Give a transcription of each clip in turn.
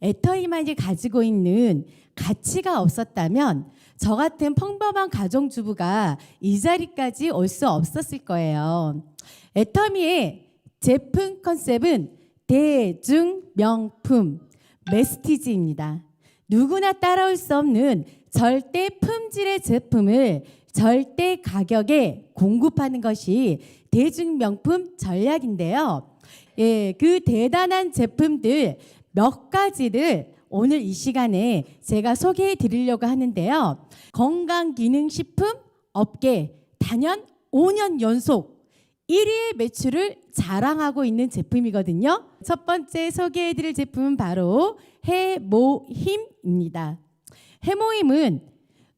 애터미만이 가지고 있는 가치가 없었다면 저 같은 평범한 가정주부가 이 자리까지 올 수 없었을 거예요. 애터미의 제품 컨셉은 대중명품, 메스티지입니다. 누구나 따라올 수 없는 절대 품질의 제품을 절대 가격에 공급하는 것이 대중명품 전략인데요. 그 대단한 제품들 몇 가지를 오늘 이 시간에 제가 소개해 드리려고 하는데요. 건강기능식품 업계 단연 5년 연속 1위의 매출을 자랑하고 있는 제품이거든요. 첫 번째 소개해 드릴 제품은 바로 해모힘입니다. 해모힘은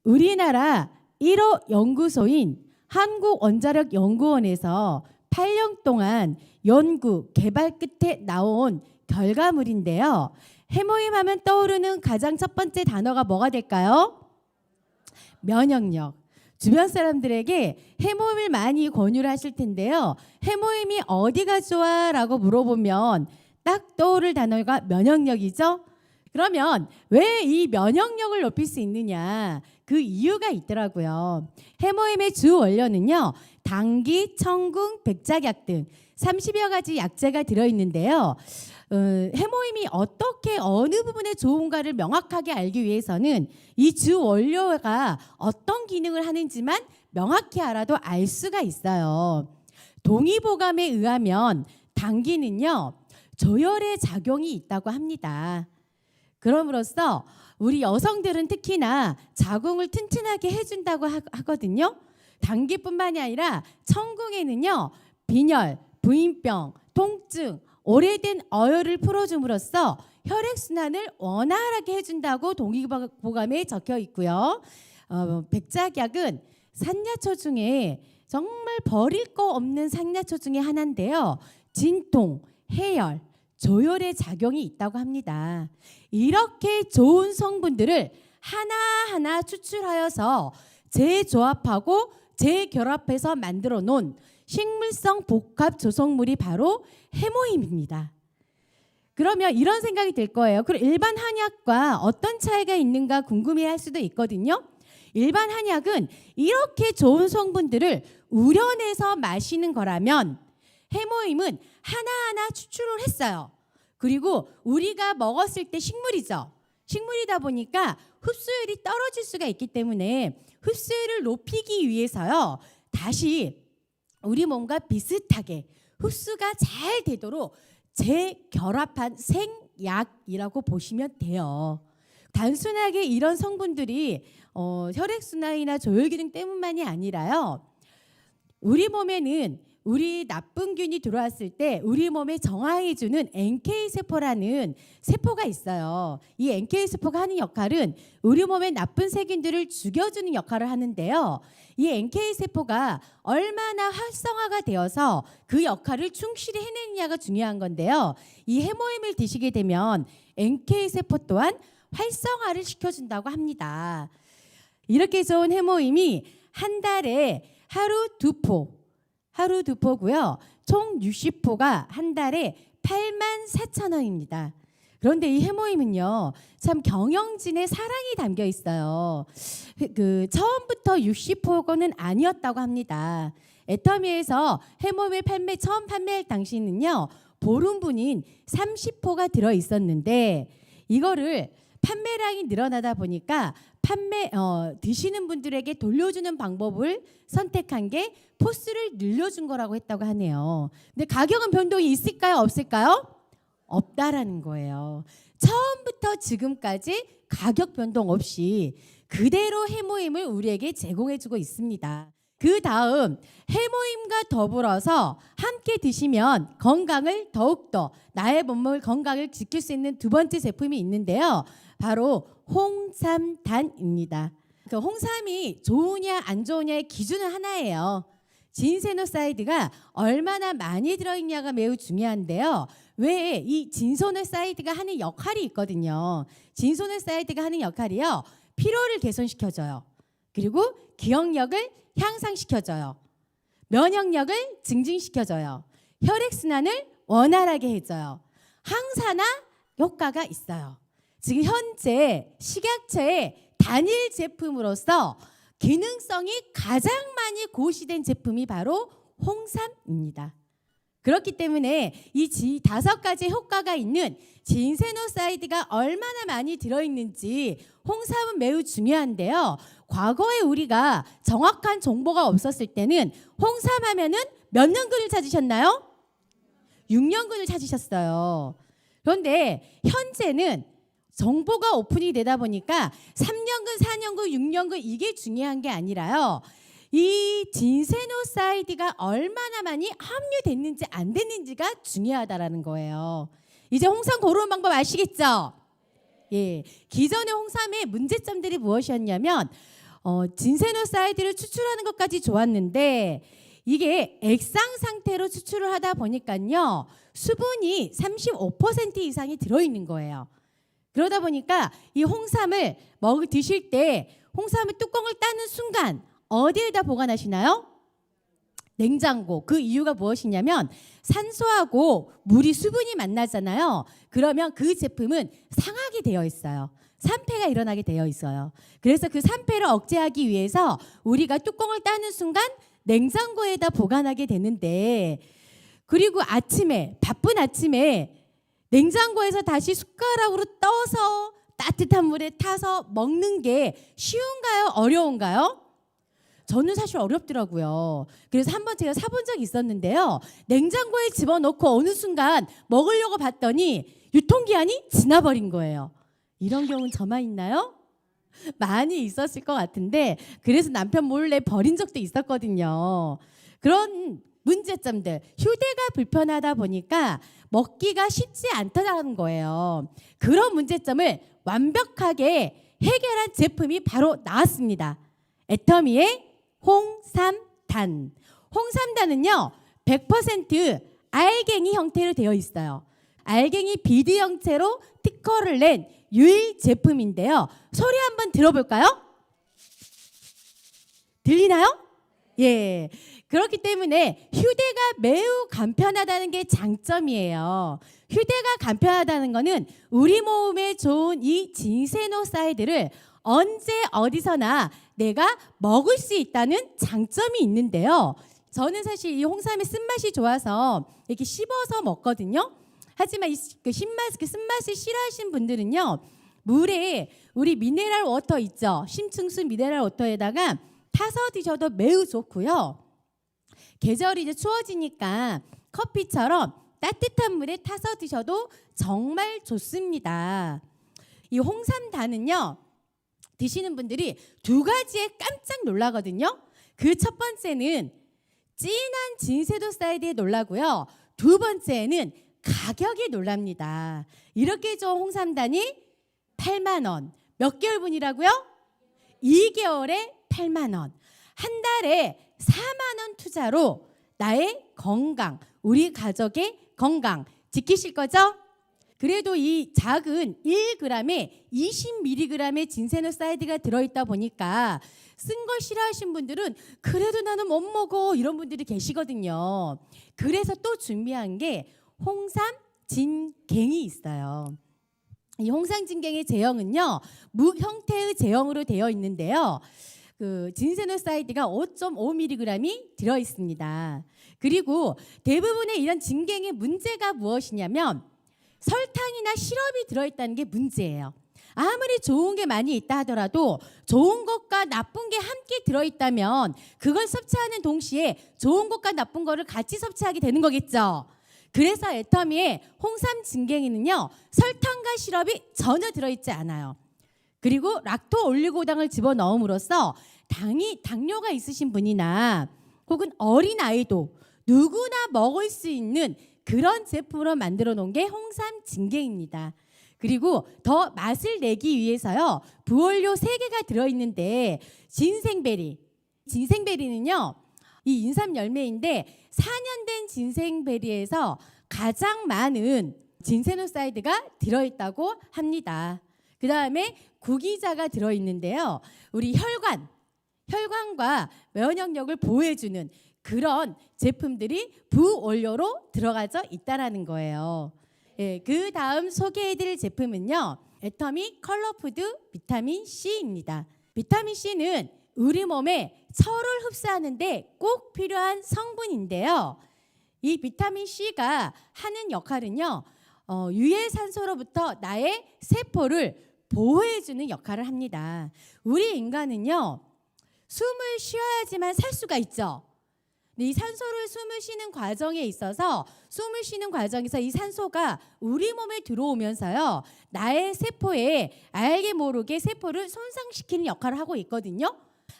우리나라 1호 연구소인 한국원자력연구원에서 8년 동안 연구 개발 끝에 나온 결과물인데요. 해모힘 하면 떠오르는 가장 첫 번째 단어가 뭐가 될까요? 면역력. 주변 사람들에게 해모힘을 많이 권유를 하실 텐데요. 해모힘이 어디가 좋아? 라고 물어보면 딱 떠오를 단어가 면역력이죠. 그러면 왜 이 면역력을 높일 수 있느냐? 그 이유가 있더라고요. 해모힘의 주 원료는요. 당귀, 청궁, 백작약 등 30여 가지 약재가 들어있는데요. 해모힘이 어떻게 어느 부분에 좋은가를 명확하게 알기 위해서는 이 주 원료가 어떤 기능을 하는지만 명확히 알아도 알 수가 있어요. 동의보감에 의하면 당귀는요. 조혈의 작용이 있다고 합니다. 그럼으로써 우리 여성들은 특히나 자궁을 튼튼하게 해준다고 하거든요. 당귀뿐만이 아니라 청궁에는요. 빈혈, 부인병, 통증, 오래된 어혈을 풀어줌으로써 혈액순환을 원활하게 해준다고 동의보감에 적혀 있고요. 백작약은 산야초 중에 정말 버릴 거 없는 산야초 중에 하나인데요. 진통, 해열, 조혈의 작용이 있다고 합니다. 이렇게 좋은 성분들을 하나하나 추출하여서 재조합하고 재결합해서 만들어 놓은 식물성 복합 조성물이 바로 해모힘입니다. 그러면 이런 생각이 들 거예요. 그럼 일반 한약과 어떤 차이가 있는가 궁금해할 수도 있거든요. 일반 한약은 이렇게 좋은 성분들을 우려내서 마시는 거라면 해모힘은 하나하나 추출을 했어요. 그리고 우리가 먹었을 때 식물이죠. 식물이다 보니까 흡수율이 떨어질 수가 있기 때문에 흡수율을 높이기 위해서요. 다시 우리 몸과 비슷하게 흡수가 잘 되도록 재결합한 생약이라고 보시면 돼요. 단순하게 이런 성분들이 혈액순환이나 조혈기능 때문만이 아니라요. 우리 몸에는 우리 나쁜 균이 들어왔을 때 우리 몸에 정화해주는 NK세포라는 세포가 있어요. 이 NK세포가 하는 역할은 우리 몸의 나쁜 세균들을 죽여주는 역할을 하는데요. 이 NK세포가 얼마나 활성화가 되어서 그 역할을 충실히 해내느냐가 중요한 건데요. 이 해모임을 드시게 되면 NK세포 또한 활성화를 시켜준다고 합니다. 이렇게 좋은 해모임이 한 달에 하루 두 포고요. 총 60포가 한 달에 84,000원입니다. 그런데 이 해모임은요. 참 경영진의 사랑이 담겨 있어요. 처음부터 60포는 아니었다고 합니다. 애터미에서 해모임을 처음 판매할 당시는요. 보름분인 30포가 들어 있었는데 이거를 판매량이 늘어나다 보니까 드시는 분들에게 돌려주는 방법을 선택한 게 포스를 늘려준 거라고 했다고 하네요. 근데 가격은 변동이 있을까요? 없을까요? 없다라는 거예요. 처음부터 지금까지 가격 변동 없이 그대로 해모임을 우리에게 제공해주고 있습니다. 그 다음 해모임과 더불어서 함께 드시면 건강을 더욱더 나의 몸을 건강을 지킬 수 있는 두 번째 제품이 있는데요. 바로 홍삼단입니다. 그 홍삼이 좋으냐 안 좋으냐의 기준은 하나예요. 진세노사이드가 얼마나 많이 들어있냐가 매우 중요한데요. 왜 이 진소노사이드가 하는 역할이 있거든요. 진소노사이드가 하는 역할이요. 피로를 개선시켜줘요. 그리고 기억력을 향상시켜줘요. 면역력을 증진시켜줘요. 혈액순환을 원활하게 해줘요. 항산화 효과가 있어요. 지금 현재 식약처의 단일 제품으로서 기능성이 가장 많이 고시된 제품이 바로 홍삼입니다. 그렇기 때문에 이 5가지 효과가 있는 진세노사이드가 얼마나 많이 들어있는지 홍삼은 매우 중요한데요. 과거에 우리가 정확한 정보가 없었을 때는 홍삼 하면은 몇 년근을 찾으셨나요? 6년근을 찾으셨어요. 그런데 현재는 정보가 오픈이 되다 보니까 3년근, 4년근, 6년근 이게 중요한 게 아니라요. 이 진세노사이드가 얼마나 많이 함유됐는지 안 됐는지가 중요하다라는 거예요. 이제 홍삼 고르는 방법 아시겠죠? 예, 기존의 홍삼의 문제점들이 무엇이었냐면 진세노사이드를 추출하는 것까지 좋았는데 이게 액상 상태로 추출을 하다 보니까요. 수분이 35% 이상이 들어있는 거예요. 그러다 보니까 이 홍삼을 드실 때 홍삼의 뚜껑을 따는 순간 어디에다 보관하시나요? 냉장고. 그 이유가 무엇이냐면 산소하고 물이 수분이 만나잖아요. 그러면 그 제품은 상하게 되어 있어요. 산패가 일어나게 되어 있어요. 그래서 그 산패를 억제하기 위해서 우리가 뚜껑을 따는 순간 냉장고에다 보관하게 되는데 그리고 아침에 바쁜 아침에 냉장고에서 다시 숟가락으로 떠서 따뜻한 물에 타서 먹는 게 쉬운가요? 어려운가요? 저는 사실 어렵더라고요. 그래서 한번 제가 사본 적이 있었는데요. 냉장고에 집어넣고 어느 순간 먹으려고 봤더니 유통기한이 지나버린 거예요. 이런 경우는 저만 있나요? 많이 있었을 것 같은데 그래서 남편 몰래 버린 적도 있었거든요. 그런 문제점들, 휴대가 불편하다 보니까 먹기가 쉽지 않다는 거예요. 그런 문제점을 완벽하게 해결한 제품이 바로 나왔습니다. 애터미의 홍삼단. 홍삼단은요 100% 알갱이 형태로 되어 있어요. 알갱이 비드 형태로 특허를 낸 유일 제품인데요. 소리 한번 들어볼까요? 들리나요? 예. 그렇기 때문에 휴대가 매우 간편하다는 게 장점이에요. 휴대가 간편하다는 거는 우리 몸에 좋은 이 진세노사이드를 언제 어디서나 내가 먹을 수 있다는 장점이 있는데요. 저는 사실 이 홍삼의 쓴맛이 좋아서 이렇게 씹어서 먹거든요. 하지만 그 쓴맛을 싫어하시는 분들은요. 물에 우리 미네랄 워터 있죠. 심층수 미네랄 워터에다가 타서 드셔도 매우 좋고요. 계절이 이제 추워지니까 커피처럼 따뜻한 물에 타서 드셔도 정말 좋습니다. 이 홍삼단은요. 드시는 분들이 2가지에 깜짝 놀라거든요. 그 첫 번째는 진한 진세노사이드에 놀라고요. 2번째는 가격이 놀랍니다. 이렇게 좋은 홍삼단이 8만 원. 몇 개월분이라고요? 2개월에 8만 원. 한 달에 4만 원 투자로 나의 건강, 우리 가족의 건강 지키실 거죠? 그래도 이 작은 1g에 20mg의 진세노사이드가 들어있다 보니까 쓴 걸 싫어하시는 분들은 그래도 나는 못 먹어 이런 분들이 계시거든요. 그래서 또 준비한 게 홍삼 진갱이 있어요. 이 홍삼 진갱의 제형은요 묵 형태의 제형으로 되어 있는데요. 그 진세노사이드가 5.5mg이 들어 있습니다. 그리고 대부분의 이런 진갱의 문제가 무엇이냐면 설탕이나 시럽이 들어있다는 게 문제예요. 아무리 좋은 게 많이 있다 하더라도 좋은 것과 나쁜 게 함께 들어있다면 그걸 섭취하는 동시에 좋은 것과 나쁜 거를 같이 섭취하게 되는 거겠죠. 그래서 애터미의 홍삼 진갱이는요 설탕과 시럽이 전혀 들어있지 않아요. 그리고 락토 올리고당을 집어넣음으로써 당뇨가 있으신 분이나 혹은 어린아이도 누구나 먹을 수 있는 그런 제품으로 만들어 놓은 게 홍삼 진갱입니다. 그리고 더 맛을 내기 위해서요. 부원료 3개가 들어있는데 진생베리는요. 이 인삼 열매인데 4년 된 진생베리에서 가장 많은 진세노사이드가 들어있다고 합니다. 그 다음에 구기자가 들어있는데요. 우리 혈관과 면역력을 보호해주는 그런 제품들이 부원료로 들어가져 있다라는 거예요. 예, 그 다음 소개해드릴 제품은요. 애터믹 컬러푸드 비타민 C입니다. 비타민 C는 우리 몸에 철을 흡수하는데 꼭 필요한 성분인데요. 이 비타민 C가 하는 역할은요, 유해산소로부터 나의 세포를 보호해주는 역할을 합니다. 우리 인간은요, 숨을 쉬어야지만 살 수가 있죠. 이 산소를 숨을 쉬는 과정에 있어서 숨을 쉬는 과정에서 이 산소가 우리 몸에 들어오면서요, 나의 세포에 알게 모르게 세포를 손상시키는 역할을 하고 있거든요.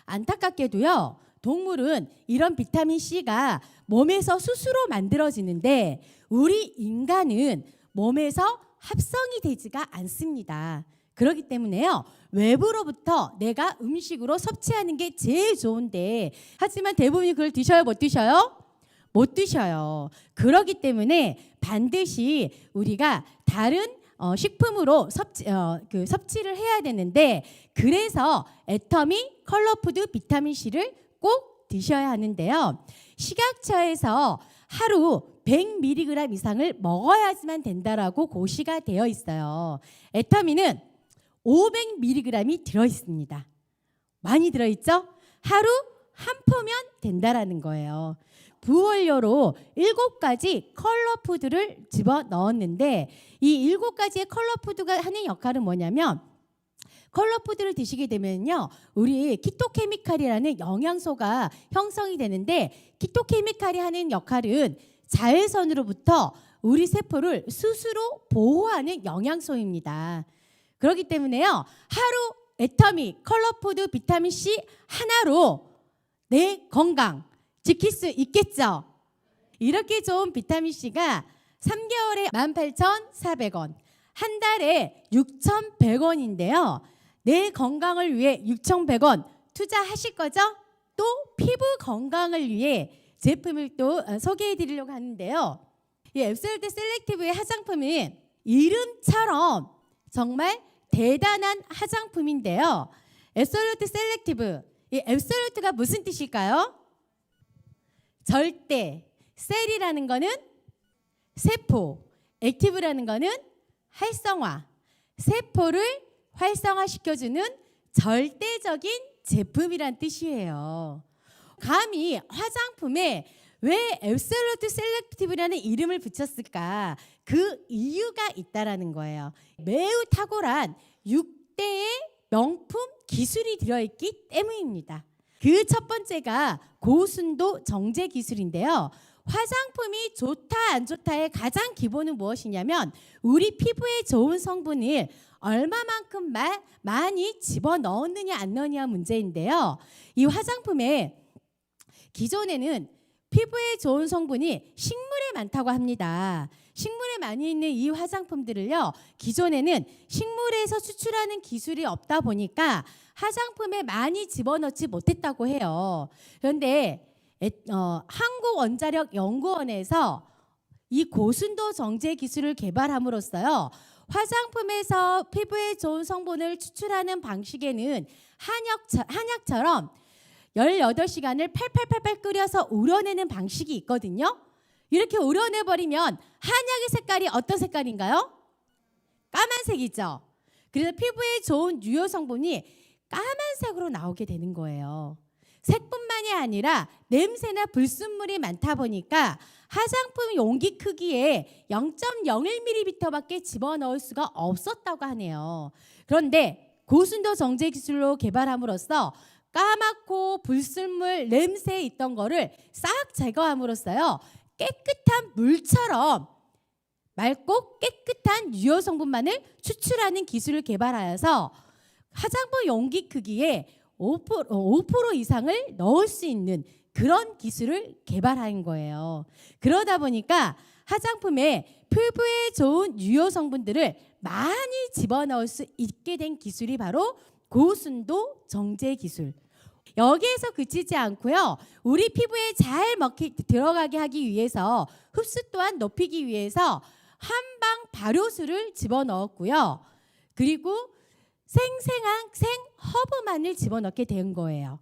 안타깝게도요, 동물은 이런 비타민 C가 몸에서 스스로 만들어지는데 우리 인간은 몸에서 합성이 되지가 않습니다. 그렇기 때문에요, 외부로부터 내가 음식으로 섭취하는 게 제일 좋은데, 하지만 대부분이 그걸 드셔요, 못 드셔요? 못 드셔요. 그렇기 때문에 반드시 우리가 다른 식품으로 섭취를 해야 되는데, 그래서 애터믹 컬러푸드 비타민 C를 꼭 드셔야 하는데요. 식약처에서 하루 100mg 이상을 먹어야지만 된다라고 고시가 되어 있어요. 애터미는 500mg이 들어있습니다. 많이 들어있죠? 하루 한 포면 된다라는 거예요. 부원료로 7가지 컬러푸드를 집어넣었는데, 이 7가지의 컬러푸드가 하는 역할은 뭐냐면, 컬러푸드를 드시게 되면요, 우리 키토케미칼이라는 영양소가 형성이 되는데, 키토케미칼이 하는 역할은 자외선으로부터 우리 세포를 스스로 보호하는 영양소입니다. 그렇기 때문에요, 하루 애터믹 컬러푸드 비타민 C 하나로 내 건강 지킬 수 있겠죠? 이렇게 좋은 비타민 C가 3개월에 18,400원, 한 달에 6,100원인데요. 내 건강을 위해 6,100원 투자하실 거죠? 또 피부 건강을 위해 제품을 또 소개해 드리려고 하는데요. 이 앱솔루트 셀렉티브의 화장품은 이름처럼 정말 대단한 화장품인데요. 앱솔루트 셀렉티브, 이 앱솔루트가 무슨 뜻일까요? 절대, 셀이라는 거는 세포, 액티브라는 거는 활성화, 세포를 활성화시켜주는 절대적인 제품이란 뜻이에요. 감히 화장품에 왜 앱솔루트 셀렉티브라는 이름을 붙였을까? 그 이유가 있다라는 거예요. 매우 탁월한 6대의 명품 기술이 들어있기 때문입니다. 그 첫 번째가 고순도 정제 기술인데요. 화장품이 좋다 안 좋다의 가장 기본은 무엇이냐면, 우리 피부에 좋은 성분을 얼마만큼 많이 집어넣었느냐 안 넣느냐 문제인데요. 이 화장품에 기존에는 피부에 좋은 성분이 식물에 많다고 합니다. 식물에 많이 있는 이 화장품들을요, 기존에는 식물에서 추출하는 기술이 없다 보니까 화장품에 많이 집어넣지 못했다고 해요. 그런데 한국원자력연구원에서 이 고순도 정제 기술을 개발함으로써요, 화장품에서 피부에 좋은 성분을 추출하는 방식에는 한약처럼 18시간을 팔팔팔팔 끓여서 우려내는 방식이 있거든요. 이렇게 우려내버리면 한약의 색깔이 어떤 색깔인가요? 까만색이죠. 그래서 피부에 좋은 유효 성분이 까만색으로 나오게 되는 거예요. 색뿐만이 아니라 냄새나 불순물이 많다 보니까 화장품 용기 크기에 0.01ml밖에 집어넣을 수가 없었다고 하네요. 그런데 고순도 정제 기술로 개발함으로써 까맣고 불순물 냄새 있던 거를 싹 제거함으로써요, 깨끗한 물처럼 맑고 깨끗한 유효 성분만을 추출하는 기술을 개발하여서 화장품 용기 크기에 5% 이상을 넣을 수 있는 그런 기술을 개발한 거예요. 그러다 보니까 화장품에 피부에 좋은 유효 성분들을 많이 집어넣을 수 있게 된 기술이 바로 고순도 정제 기술. 여기에서 그치지 않고요, 우리 피부에 잘 들어가게 하기 위해서, 흡수 또한 높이기 위해서 한방 발효수를 집어넣었고요. 그리고 생생한 생허브만을 집어넣게 된 거예요.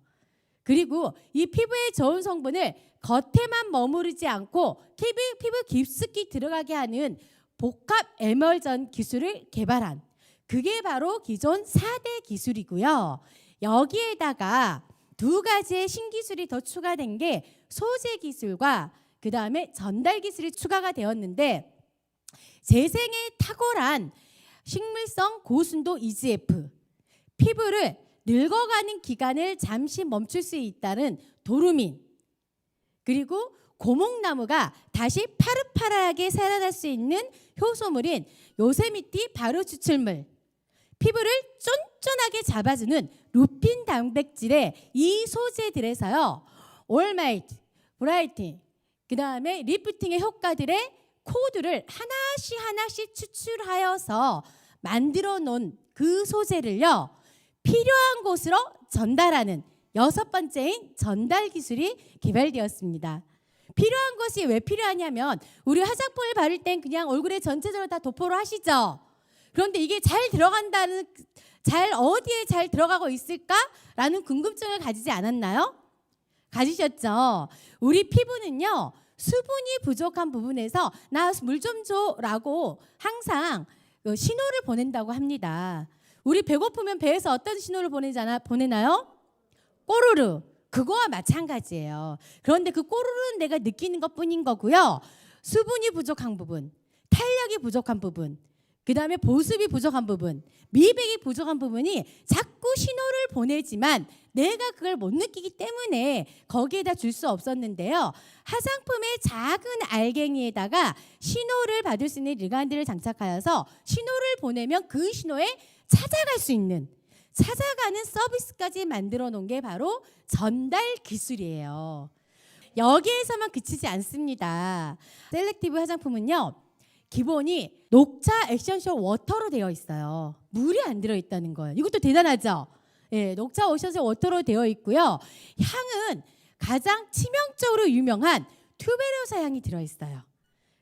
그리고 이 피부에 좋은 성분을 겉에만 머무르지 않고 피부 깊숙이 들어가게 하는 복합 에멀전 기술을 개발한, 그게 바로 기존 4대 기술이고요. 여기에다가 두 가지의 신기술이 더 추가된 게 소재 기술과 그 다음에 전달 기술이 추가가 되었는데, 재생에 탁월한 식물성 고순도 EGF, 피부를 늙어가는 기간을 잠시 멈출 수 있다는 도루민, 그리고 고목나무가 다시 파릇파릇하게 살아날 수 있는 효소물인 요세미티 발효 추출물, 피부를 쫀쫀하게 잡아주는 루핀 단백질의 이 소재들에서요, 올마이트, 브라이팅, 그 다음에 리프팅의 효과들의 코드를 하나씩 추출하여서 만들어 놓은 그 소재를요, 필요한 곳으로 전달하는 6번째인 전달 기술이 개발되었습니다. 필요한 것이 왜 필요하냐면, 우리 화장품을 바를 땐 그냥 얼굴에 전체적으로 다 도포를 하시죠. 그런데 이게 잘 들어간다는, 어디에 잘 들어가고 있을까라는 궁금증을 가지지 않았나요? 가지셨죠? 우리 피부는요, 수분이 부족한 부분에서 나 물 좀 줘라고 항상 신호를 보낸다고 합니다. 우리 배고프면 배에서 어떤 신호를 보내나요? 꼬르르. 그거와 마찬가지예요. 그런데 그 꼬르르는 내가 느끼는 것뿐인 거고요. 수분이 부족한 부분, 탄력이 부족한 부분, 그 다음에 보습이 부족한 부분, 미백이 부족한 부분이 자꾸 신호를 보내지만 내가 그걸 못 느끼기 때문에 거기에다 줄 수 없었는데요. 화장품의 작은 알갱이에다가 신호를 받을 수 있는 리간드를 장착하여서 신호를 보내면 그 신호에 찾아가는 서비스까지 만들어 놓은 게 바로 전달 기술이에요. 여기에서만 그치지 않습니다. 셀렉티브 화장품은요, 기본이 녹차 에센셜 워터로 되어 있어요. 물이 안 들어있다는 거예요. 이것도 대단하죠? 예, 녹차 에센셜 워터로 되어 있고요. 향은 가장 치명적으로 유명한 튜베로사 향이 들어있어요.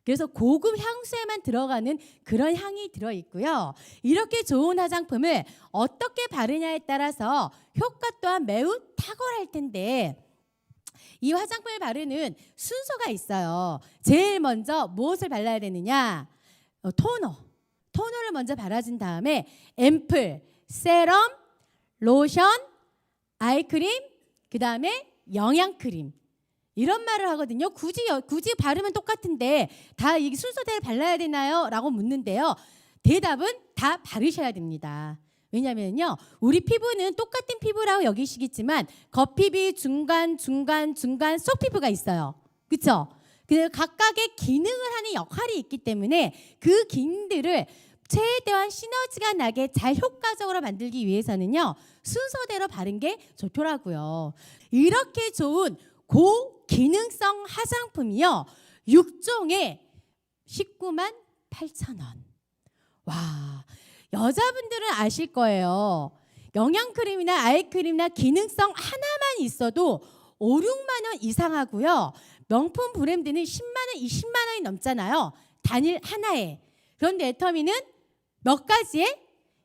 그래서 고급 향수에만 들어가는 그런 향이 들어있고요. 이렇게 좋은 화장품을 어떻게 바르냐에 따라서 효과 또한 매우 탁월할 텐데, 이 화장품을 바르는 순서가 있어요. 제일 먼저 무엇을 발라야 되느냐? 토너를 먼저 발라준 다음에 앰플, 세럼, 로션, 아이크림, 그 다음에 영양크림, 이런 말을 하거든요. 굳이 바르면 똑같은데 다 이 순서대로 발라야 되나요? 라고 묻는데요. 대답은 다 바르셔야 됩니다. 왜냐면요, 우리 피부는 똑같은 피부라고 여기시겠지만 겉피부, 중간, 속 피부가 있어요. 그렇죠? 그래서 각각의 기능을 하는 역할이 있기 때문에 그 기능들을 최대한 시너지가 나게 잘 효과적으로 만들기 위해서는요, 순서대로 바른 게 좋더라고요. 이렇게 좋은 고기능성 화장품이요, 6종에 19만 8천 원. 와, 여자분들은 아실 거예요. 영양크림이나 아이크림이나 기능성 하나만 있어도 5, 6만 원 이상 하고요. 명품 브랜드는 10만 원, 20만 원이 넘잖아요. 단일 하나에. 그런데 애터미는 몇 가지의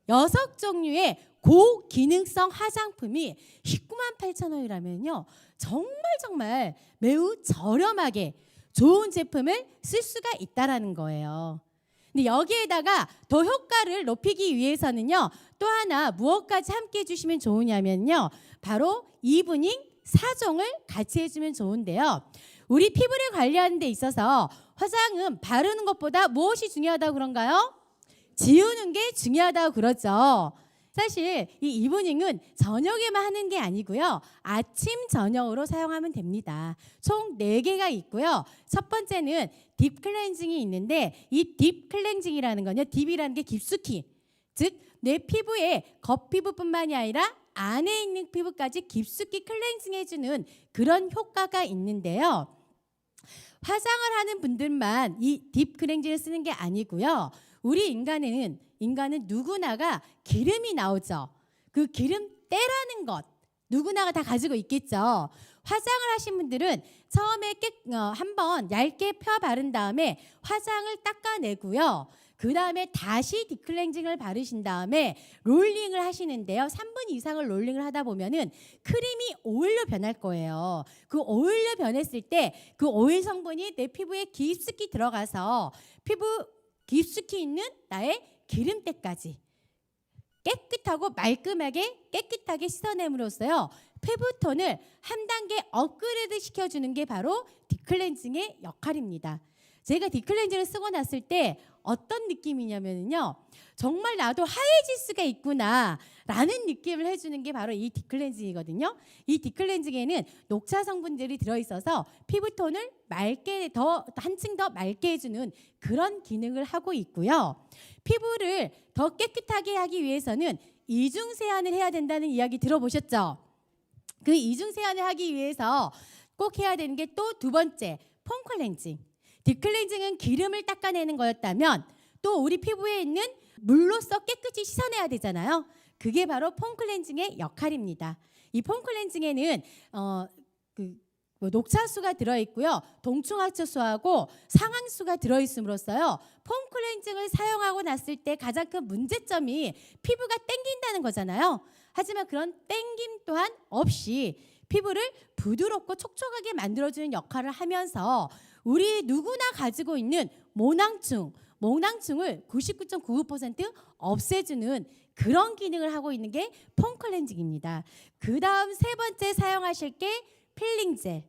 6종류의 고기능성 화장품이 19만 8천 원이라면요, 정말 매우 저렴하게 좋은 제품을 쓸 수가 있다라는 거예요. 근데 여기에다가 더 효과를 높이기 위해서는요, 또 하나 무엇까지 함께 해주시면 좋으냐면요, 바로 이브닝 4종을 같이 해주면 좋은데요. 우리 피부를 관리하는 데 있어서 화장은 바르는 것보다 무엇이 중요하다고 그런가요? 지우는 게 중요하다고 그러죠. 사실 이 이브닝은 저녁에만 하는 게 아니고요, 아침, 저녁으로 사용하면 됩니다. 총 4개가 있고요. 첫 번째는 딥 클렌징이 있는데, 이 딥 클렌징이라는 건요, 딥이라는 게 깊숙이, 즉 내 피부에 겉피부뿐만이 아니라 안에 있는 피부까지 깊숙이 클렌징 해주는 그런 효과가 있는데요. 화장을 하는 분들만 이 딥 클렌징을 쓰는 게 아니고요. 우리 인간은 누구나가 기름이 나오죠. 그 기름때라는 것 누구나가 다 가지고 있겠죠. 화장을 하신 분들은 처음에 한번 얇게 펴 바른 다음에 화장을 닦아내고요. 그 다음에 다시 딥클렌징을 바르신 다음에 롤링을 하시는데요. 3분 이상을 롤링을 하다 보면은 크림이 오일로 변할 거예요. 그 오일로 변했을 때 그 오일 성분이 내 피부에 깊숙이 들어가서 피부 깊숙이 있는 나의 기름때까지, 깨끗하고 말끔하게 깨끗하게 씻어냄으로써요. 피부톤을 한 단계 업그레이드 시켜주는 게 바로 딥클렌징의 역할입니다. 제가 딥클렌징을 쓰고 났을 때 어떤 느낌이냐면요. 정말 나도 하얘질 수가 있구나 라는 느낌을 해주는 게 바로 이 딥클렌징이거든요. 이 딥클렌징에는 녹차 성분들이 들어있어서 피부톤을 맑게 한층 더 맑게 해주는 그런 기능을 하고 있고요. 피부를 더 깨끗하게 하기 위해서는 이중 세안을 해야 된다는 이야기 들어보셨죠? 그 이중 세안을 하기 위해서 꼭 해야 되는 게 또 두 번째, 폼 클렌징. 딥클렌징은 기름을 닦아내는 거였다면 또 우리 피부에 있는 물로써 깨끗이 씻어내야 되잖아요. 그게 바로 폼 클렌징의 역할입니다. 이 폼 클렌징에는 녹차수가 들어있고요. 동충하초수하고 상황수가 들어있음으로써요. 폼 클렌징을 사용하고 났을 때 가장 큰 문제점이 피부가 땡긴다는 거잖아요. 하지만 그런 땡김 또한 없이 피부를 부드럽고 촉촉하게 만들어주는 역할을 하면서 우리 누구나 가지고 있는 모낭충을 99.99% 없애주는 그런 기능을 하고 있는 게 폼 클렌징입니다. 그 다음 세 번째 사용하실 게 필링젤.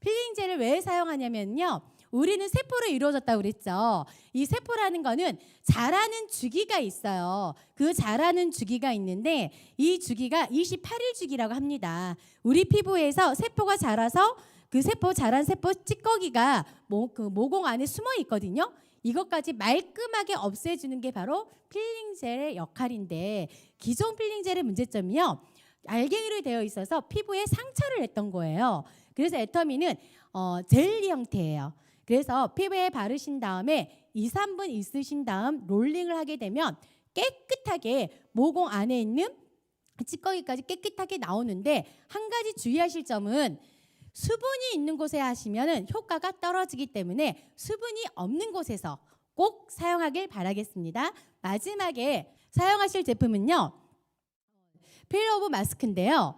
필링젤을 왜 사용하냐면요. 우리는 세포로 이루어졌다고 그랬죠. 이 세포라는 거는 자라는 주기가 있어요. 그 자라는 주기가 있는데 이 주기가 28일 주기라고 합니다. 우리 피부에서 세포가 자라서 그 자란 세포 찌꺼기가 모공 안에 숨어 있거든요. 이것까지 말끔하게 없애주는 게 바로 필링젤의 역할인데 기존 필링젤의 문제점이요. 알갱이로 되어 있어서 피부에 상처를 냈던 거예요. 그래서 애터미는 젤리 형태예요. 그래서 피부에 바르신 다음에 2, 3분 있으신 다음 롤링을 하게 되면 깨끗하게 모공 안에 있는 찌꺼기까지 깨끗하게 나오는데 한 가지 주의하실 점은 수분이 있는 곳에 하시면 효과가 떨어지기 때문에 수분이 없는 곳에서 꼭 사용하길 바라겠습니다. 마지막에 사용하실 제품은요. 필러 오브 마스크인데요.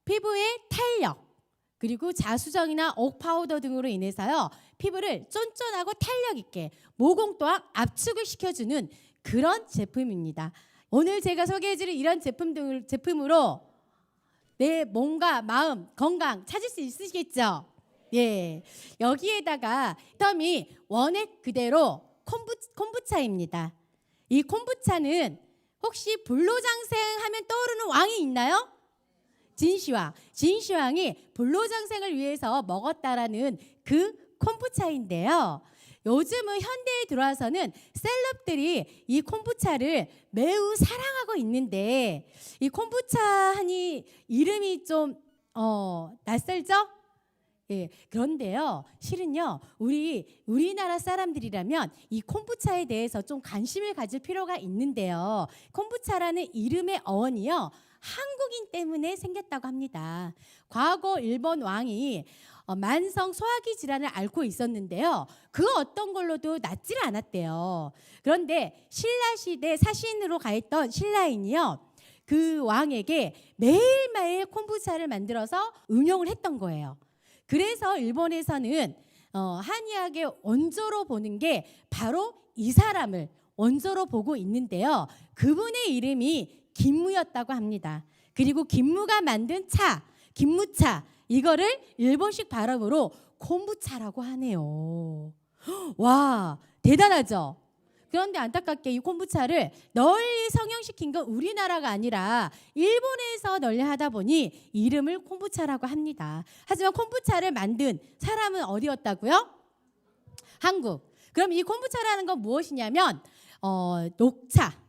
피부의 탄력 그리고 자수정이나 옥 파우더 등으로 인해서요. 피부를 쫀쫀하고 탄력 있게 모공 또한 압축을 시켜주는 그런 제품입니다. 오늘 제가 소개해드릴 이런 제품으로 내 몸과 마음, 건강 찾을 수 있으시겠죠? 예. 여기에다가 애터미 원액 그대로 콤부차입니다. 이 콤부차는 혹시 불로장생 하면 떠오르는 왕이 있나요? 진시황. 진시황이 불로장생을 위해서 먹었다라는 그 콤부차인데요. 요즘은 현대에 들어와서는 셀럽들이 이 콤부차를 매우 사랑하고 있는데 이 콤부차 하니 이름이 좀 낯설죠? 예, 그런데요. 실은요. 우리나라 사람들이라면 이 콤부차에 대해서 좀 관심을 가질 필요가 있는데요. 콤부차라는 이름의 어원이요. 한국인 때문에 생겼다고 합니다. 과거 일본 왕이 만성 소화기 질환을 앓고 있었는데요. 그 어떤 걸로도 낫지를 않았대요. 그런데 신라 시대 사신으로 가있던 신라인이요. 그 왕에게 매일매일 콤부차를 만들어서 응용을 했던 거예요. 그래서 일본에서는 한의학의 원조로 보는 게 바로 이 사람을 원조로 보고 있는데요. 그분의 이름이 김무였다고 합니다. 그리고 김무가 만든 차, 김무차 이거를 일본식 발음으로 콤부차라고 하네요. 와, 대단하죠? 그런데 안타깝게 이 콤부차를 널리 성형시킨 건 우리나라가 아니라 일본에서 널리 하다 보니 이름을 콤부차라고 합니다. 하지만 콤부차를 만든 사람은 어디였다고요? 한국. 그럼 이 콤부차라는 건 무엇이냐면 녹차.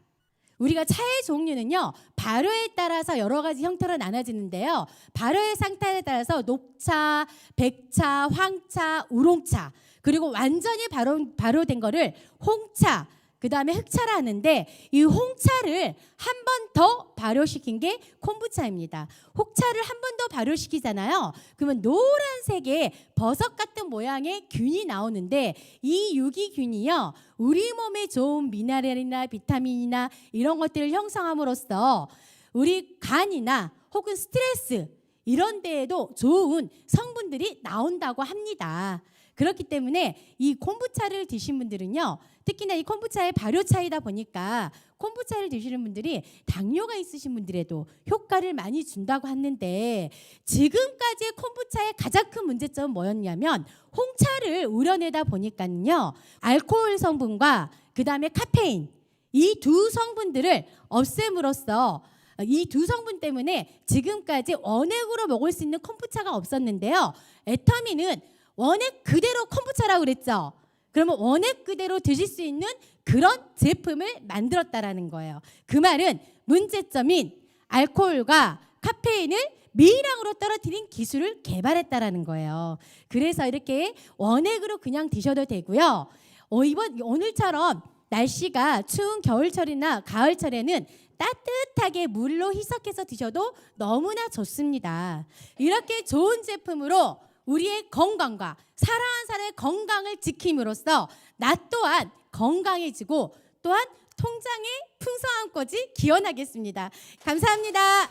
우리가 차의 종류는요. 발효에 따라서 여러 가지 형태로 나눠지는데요. 발효의 상태에 따라서 녹차, 백차, 황차, 우롱차 그리고 완전히 발효된 거를 홍차, 그 다음에 흑차라 하는데 이 홍차를 한 번 더 발효시킨 게 콤부차입니다. 홍차를 한 번 더 발효시키잖아요. 그러면 노란색의 버섯 같은 모양의 균이 나오는데 이 유기균이요. 우리 몸에 좋은 미네랄이나 비타민이나 이런 것들을 형성함으로써 우리 간이나 혹은 스트레스 이런 데에도 좋은 성분들이 나온다고 합니다. 그렇기 때문에 이 콤부차를 드신 분들은요, 특히나 이 콤부차의 발효차이다 보니까 콤부차를 드시는 분들이 당뇨가 있으신 분들에도 효과를 많이 준다고 하는데, 지금까지의 콤부차의 가장 큰 문제점은 뭐였냐면 홍차를 우려내다 보니까요, 알코올 성분과 그 다음에 카페인, 이 두 성분들을 없앰으로써 이 두 성분 때문에 지금까지 원액으로 먹을 수 있는 콤부차가 없었는데요, 애터미는 원액 그대로 콤부차라고 그랬죠. 그러면 원액 그대로 드실 수 있는 그런 제품을 만들었다라는 거예요. 그 말은 문제점인 알코올과 카페인을 미량으로 떨어뜨린 기술을 개발했다라는 거예요. 그래서 이렇게 원액으로 그냥 드셔도 되고요. 오늘처럼 날씨가 추운 겨울철이나 가을철에는 따뜻하게 물로 희석해서 드셔도 너무나 좋습니다. 이렇게 좋은 제품으로 우리의 건강과 사랑하는 사람의 건강을 지킴으로써 나 또한 건강해지고 또한 통장의 풍성함까지 기원하겠습니다. 감사합니다.